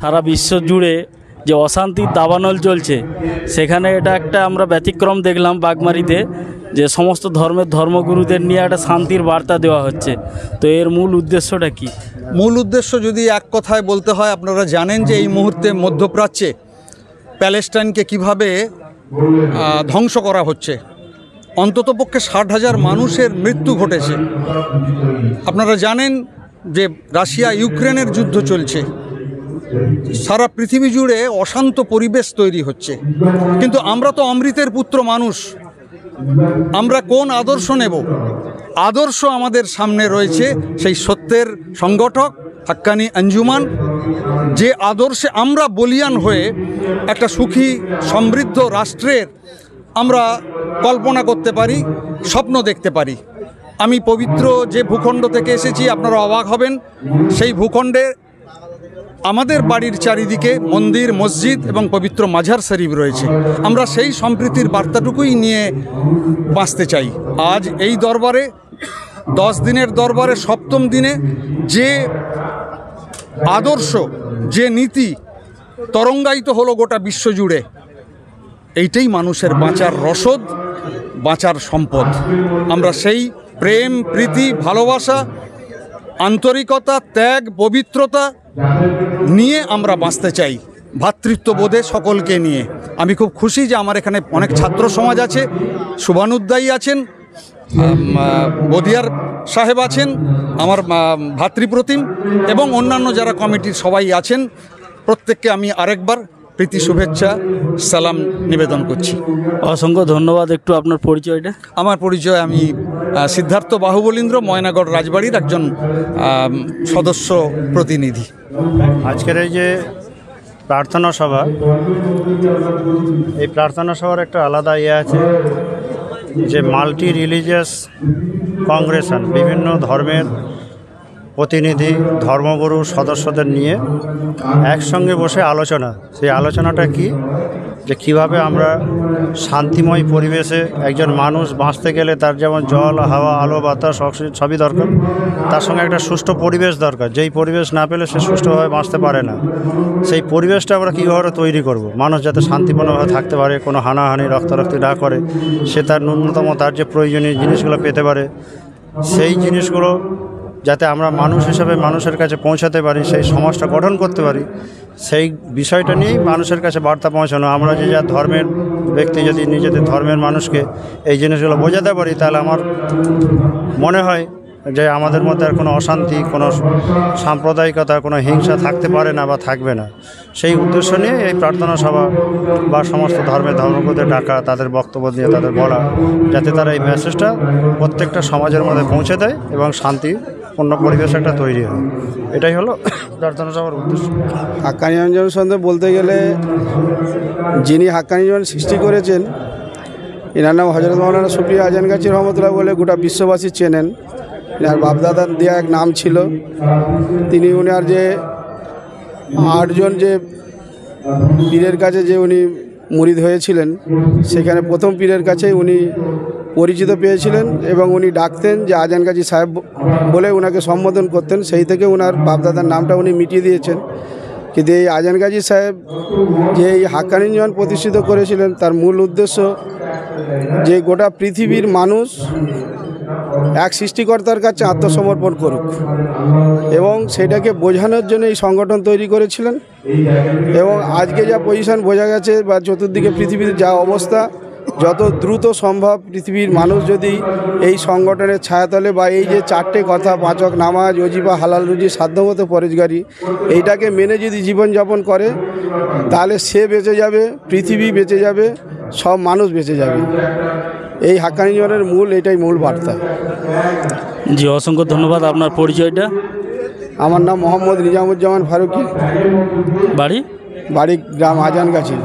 সারা বিশ্ব জুড়ে যে অশান্তির দাবানল চলছে, সেখানে এটা একটা আমরা ব্যতিক্রম দেখলাম বাগমারিতে, যে সমস্ত ধর্মের ধর্মগুরুদের নিয়ে একটা শান্তির বার্তা দেওয়া হচ্ছে। তো এর মূল উদ্দেশ্যটা কি? মূল উদ্দেশ্য যদি এক কথায় বলতে হয়, আপনারা জানেন যে এই মুহূর্তে মধ্যপ্রাচ্যে প্যালেস্টাইনকে কিভাবে ধ্বংস করা হচ্ছে। অন্ততপক্ষে 60,000 মানুষের মৃত্যু ঘটেছে। আপনারা জানেন যে রাশিয়া ইউক্রেনের যুদ্ধ চলছে। সারা পৃথিবী জুড়ে অশান্ত পরিবেশ তৈরি হচ্ছে। কিন্তু আমরা তো অমৃতের পুত্র মানুষ, আমরা কোন আদর্শ নেব? আদর্শ আমাদের সামনে রয়েছে সেই সত্যের সংগঠক হাক্কানি আঞ্জুমান, যে আদর্শে আমরা বলিয়ান হয়ে একটা সুখী সমৃদ্ধ রাষ্ট্রের আমরা কল্পনা করতে পারি, স্বপ্ন দেখতে পারি। আমি পবিত্র যে ভূখণ্ড থেকে এসেছি, আপনারা অবাক হবেন, সেই ভূখণ্ডে আমাদের বাড়ির চারিদিকে মন্দির, মসজিদ এবং পবিত্র মাজার শরীফ রয়েছে। আমরা সেই সম্প্রীতির বার্তাটুকুই নিয়ে বাঁচতে চাই। আজ এই দরবারে 10 দিনের দরবারে 7ম দিনে যে আদর্শ, যে নীতি তরঙ্গায়িত হলো গোটা বিশ্বজুড়ে, এইটাই মানুষের বাঁচার রসদ, বাঁচার সম্পদ। আমরা সেই প্রেম, প্রীতি, ভালোবাসা, আন্তরিকতা, ত্যাগ, পবিত্রতা নিয়ে আমরা বাঁচতে চাই, ভ্রাতৃত্ববোধে সকলকে নিয়ে। আমি খুব খুশি যে আমার এখানে অনেক ছাত্র সমাজ আছে, শুভানুদ্দায়ী আছেন, বদিয়ার সাহেব আছেন, আমার ভাতৃপ্রতিম এবং অন্যান্য যারা কমিটির সবাই আছেন। প্রত্যেককে আমি আরেকবার প্রীতি শুভেচ্ছা সালাম নিবেদন করছি। অসংখ্য ধন্যবাদ। একটু আপনার পরিচয়টা? আমার পরিচয়, আমি সিদ্ধার্থ বাহুবলীন্দ্র, ময়নাগড় রাজবাড়ির একজন সদস্য প্রতিনিধি। আজকের এই যে প্রার্থনা সভা, এই প্রার্থনা সভার একটা আলাদা আছে যে মাল্টি রিলিজিয়াস কংগ্রেশন, বিভিন্ন ধর্মের প্রতিনিধি, ধর্মগুরু সদস্যদের নিয়ে একসঙ্গে বসে আলোচনা। সেই আলোচনাটা কি, যে কিভাবে আমরা শান্তিময় পরিবেশে, একজন মানুষ বাঁচতে গেলে তার যেমন জল, হাওয়া, আলো, বাতাস, অক্সিজেন সবই দরকার, তার সঙ্গে একটা সুষ্ঠু পরিবেশ দরকার। যেই পরিবেশ না পেলে সে সুষ্ঠুভাবে বাঁচতে পারে না। সেই পরিবেশটা আমরা কীভাবে তৈরি করব, মানুষ যাতে শান্তিপূর্ণভাবে থাকতে পারে, কোনো হানাহানি, রক্তারক্তি না করে, সে তার ন্যূনতম তার যে প্রয়োজনীয় জিনিসগুলো পেতে পারে, সেই জিনিসগুলো যাতে আমরা মানুষ হিসেবে মানুষের কাছে পৌঁছাতে পারি, সেই সমাজটা গঠন করতে পারি, সেই বিষয়টা নিয়েই মানুষের কাছে বার্তা পৌঁছানো। আমরা যে যা ধর্মের ব্যক্তি যদি নিজেদের ধর্মের মানুষকে এই জিনিসগুলো বোঝাতে পারি, তাহলে আমার মনে হয় যে আমাদের মধ্যে আর কোনো অশান্তি, কোনো সাম্প্রদায়িকতা, কোনো হিংসা থাকতে পারে না বা থাকবে না। সেই উদ্দেশ্য নিয়ে এই প্রার্থনা সভা বা সমস্ত ধর্মের ধর্মগুরুদের ডাকা, তাদের বক্তব্য দিয়ে তাদের বলা, যাতে তারা এই মেসেজটা প্রত্যেকটা সমাজের মধ্যে পৌঁছে দেয় এবং শান্তিপূর্ণ পরিবেশ একটা তৈরি হয়। এটাই হলো প্রার্থনা সভার উদ্দেশ্য। হাক্কানি আঞ্জুমান সম্বন্ধে বলতে গেলে, যিনি হাক্কানি আঞ্জুমান সৃষ্টি করেছেন, এনার নাম হযরত মাওলানা সুফি আজান গাজী রহমতুল্লাহ বলে গোটা বিশ্ববাসী চেনেন। এনার বাপদাদার দেওয়া এক নাম ছিল। তিনি উনার যে 8 জন যে পীরের কাছে যে উনি মুরিদ হয়েছিলেন, সেখানে প্রথম পীরের কাছেই উনি পরিচিত পেয়েছিলেন এবং উনি ডাকতেন যে আজান গাজী সাহেব বলে ওনাকে সম্বোধন করতেন। সেই থেকে ওনার বাপদাদার নামটা উনি মিটিয়ে দিয়েছেন। কিন্তু এই আজান গাজী সাহেব যে এই হাক্কানি আঞ্জুমান প্রতিষ্ঠিত করেছিলেন, তার মূল উদ্দেশ্য যে গোটা পৃথিবীর মানুষ এক সৃষ্টিকর্তার কাছে আত্মসমর্পণ করুক, এবং সেটাকে বোঝানোর জন্য এই সংগঠন তৈরি করেছিলেন। এবং আজকে যা পজিশন বোঝা গেছে, বা চতুর্দিকে পৃথিবীর যা অবস্থা, যত দ্রুত সম্ভব পৃথিবীর মানুষ যদি এই সংগঠনের ছায়াতলে, বা এই যে 4টে কথা, 5 ওয়াক্ত নামাজ, ওজিফা, হালাল রুজি, সাধ্যমতো পরেশগারি, এইটাকে মেনে যদি জীবনযাপন করে, তাহলে সে বেঁচে যাবে, পৃথিবী বেঁচে যাবে, সব মানুষ বেঁচে যাবে। এই হাক্কানি আঞ্জুমানের এটাই মূল বার্তা। জি, অসংখ্য ধন্যবাদ। আপনার পরিচয়টা? আমার নাম মোহাম্মদ নিজামুজ্জামান ফারুকি, বাড়ি? বাড়ি গ্রাম আজান গাছি।